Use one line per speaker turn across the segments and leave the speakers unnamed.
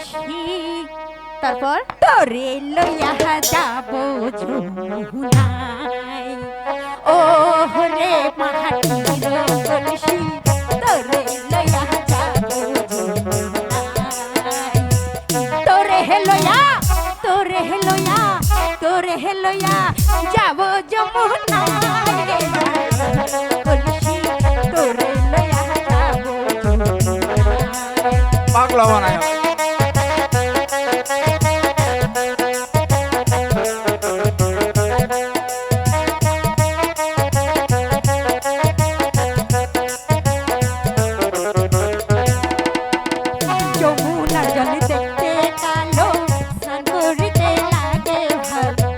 কলসি তারপর তোরে লইয়া যাব যমুনায় ও রে মাটির কলসি তোরে লইয়া যাব যমুনায় তোরে লইয়া যাব যমুনায় কলসি তোরে লইয়া যাব যমুনায়
পাগলা বানায়
যমুনার জল দেখতে কালো স্নান করিতে লাগে ভালো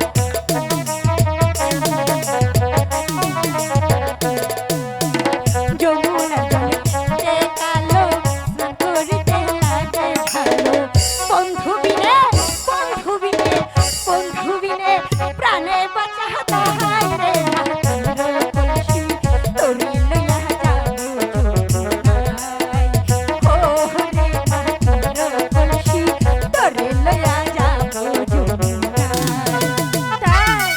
যমুনার জল দেখতে কালো স্নান করিতে লাগে ভালো বন্ধু বিনে প্রাণে বাঁচা তাহাই রে মাটির কলসি তোরে লইয়া যাব যমুনায় ও রে মাটির কলসি তোরে লইয়া যাব যমুনায় তাই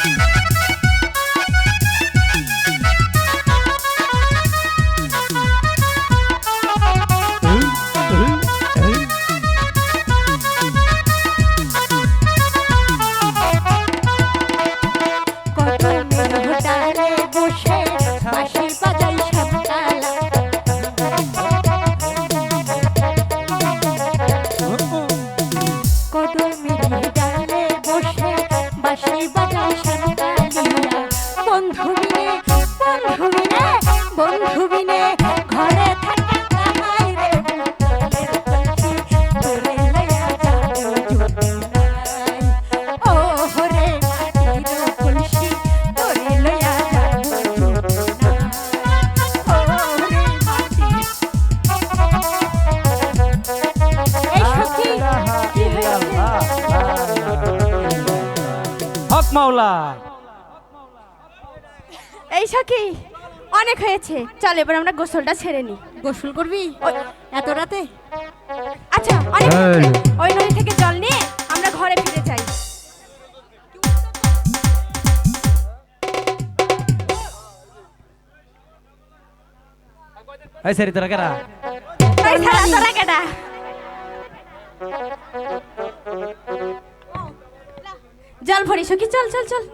কত মেঘটারে বসে বাঁশি বাজাই সবকালা কত মেঘটারে বসে বাঁশি বাজাই সবকালিয়া বন্ধু বিনে ঘরে থাকে তাহাই রে মাটির কলসি তোরে লইয়া যাব যমুনায় ও রে মাটির কলসি তোরে লইয়া যাব যমুনায় ও রে মাটি এই সখী কি হয়েছে
হক মাওলা।
এই সখী অনেক হয়েছে, চল এবার আমরা গোসলটা ছেড়ে নি।
গোসল করবি এত রাতে?
আচ্ছা অনেক হয়েছে, ওই নদী থেকে জল নিয়ে আমরা ঘরে ফিরে যাই।
এই সারি তোরা কেরা?
ওই সারা তোরা কেডা? জল ভরি সখী, চল চল চল।